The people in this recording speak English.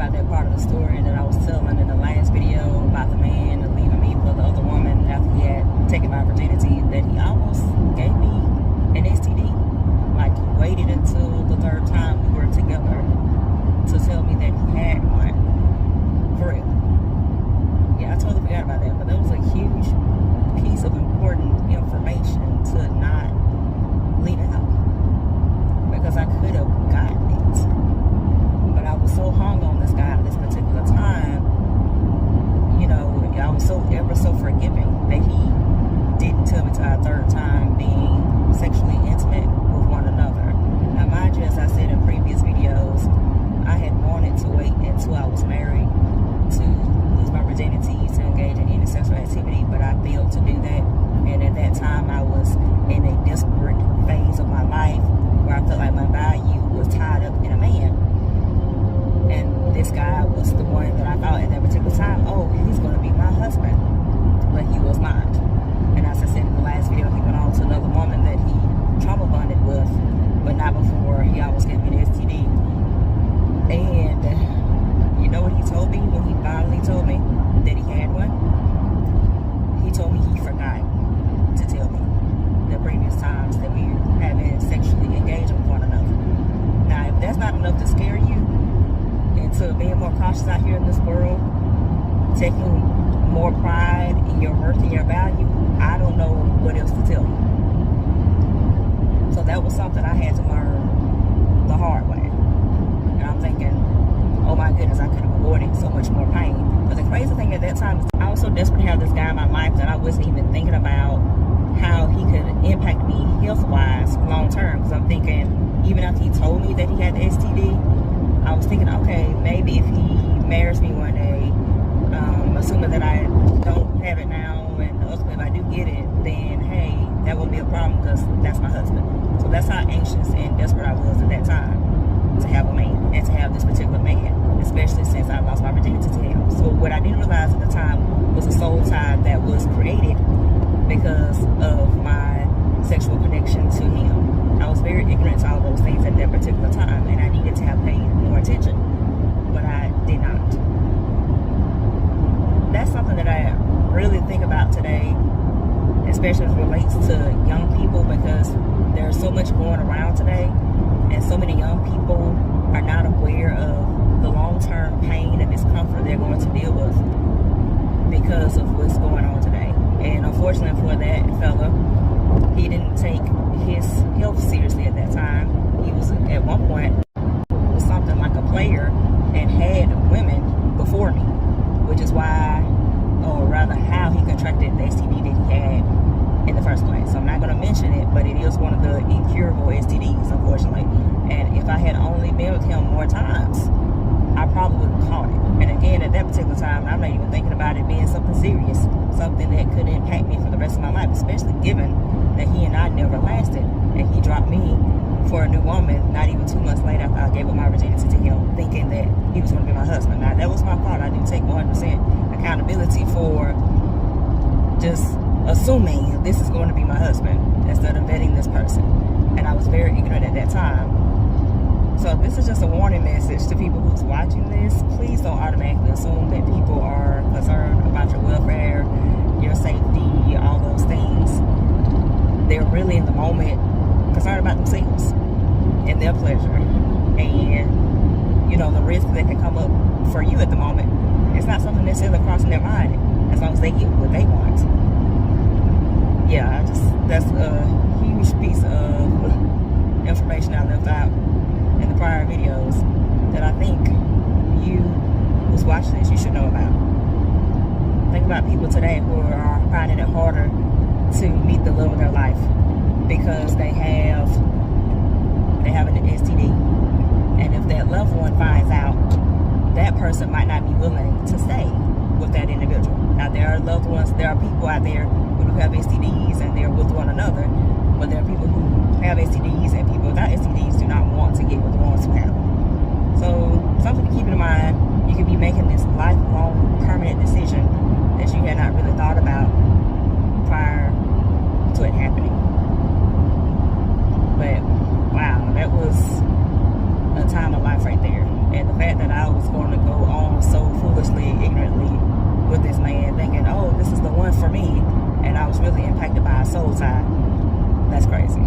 about that part of the story that I was telling in the last video about the man leaving me for the other woman after he had taken my virginity, that he almost gave me an STD. Like, he waited until the third time we were together to tell me that he had one. For real. Yeah, I totally forgot about that, but that was a huge piece of important information to not leave out, because I could have gotten it, but I was so hung on this guy at this particular time. You know, I was so ever so forgiving that he didn't tell me till our third time being sexually intimate with one another. Now, mind you, as I said in previous videos, I had wanted to wait until I was married to lose my virginity to engage in any sexual activity, but I failed to do that. And at that time, I was in a desperate phase of my life where I felt like my value was tied up in a man. And this guy was the one that I thought at that particular time, oh, he's going to be my husband. But he was not. And as I said in the last video, he went on to another woman that he trauma bonded with, but not before he almost gave me an STD. And you know what he told me when he finally told me that he had one? He told me he forgot to tell me the previous times that we have been sexually engaged with one another. Now, if that's not enough to scare you into being more cautious out here in this world, taking more pride in your worth and your value, I don't know what else to tell you. So that was something I had to learn the hard way. And I'm thinking, oh my goodness, I could have avoided so much more pain. But the crazy thing at that time is I was so desperate to have this guy in my life that I wasn't even thinking about how he could impact me health-wise long-term. Because I'm thinking, even after he told me that he had the STD, I was thinking, okay, maybe if he marries me one day, assuming that I don't have it now, and ultimately if I do get it, then hey, that won't be a problem because that's my husband. So that's how anxious and desperate I was at that time to have a man, and to have this particular man, especially since I lost my virginity to him. So what I didn't realize at the time was a soul tie that was created because of my sexual connection to him. I was very ignorant to all those things at that particular time, and I needed to have paid more attention, but I did not. That's something that I really think about today, especially as it relates to young people, because there's so much going around today, and so many young people are not aware of the long-term pain and discomfort they're going to deal with because of what's going on today. And unfortunately for that fella, he didn't take his health seriously at that time. He was, at one point, was something like a player and had women before me, which is why, or rather how he contracted the STD that he had in the first place. So I'm not going to mention it, but it is one of the incurable STDs, unfortunately. And if I had only been with him more times, I probably would have caught it. And again, at that particular time, I'm not even thinking about it being something serious, something that could impact me for the rest of my life, especially given that he and I never lasted. And he dropped me for a new woman not even 2 months later after I gave up my virginity to him, thinking that he was going to be my husband. Now, that was my fault. I do take 100% accountability for just assuming this is going to be my husband instead of vetting this person. And I was very ignorant at that time. So this is just a warning message to people who's watching this. Please don't automatically assume that people are concerned about your welfare, your safety, all those things. They're really in the moment concerned about themselves and their pleasure. And, you know, the risk that can come up for you at the moment, it's not something necessarily crossing their mind as long as they get what they want. Yeah, that's a huge piece of information I left out in the prior videos that I think you who's watching this, you should know about. Think about people today who are finding it harder to meet the love of their life because they have an STD, and if that loved one finds out, that person might not be willing to stay with that individual. Now, there are loved ones, there are people out there who do have STDs and they're with one another, but there are people who have STDs and people without STDs do not want to get with the ones who have them. So, something to keep in mind, you could be making this lifelong permanent decision that you had not really thought about prior to it happening. But wow, that was a time of life right there. And the fact that I was going to go on so foolishly, ignorantly with this man, thinking, oh, this is the one for me, and I was really impacted by a soul tie. That's crazy.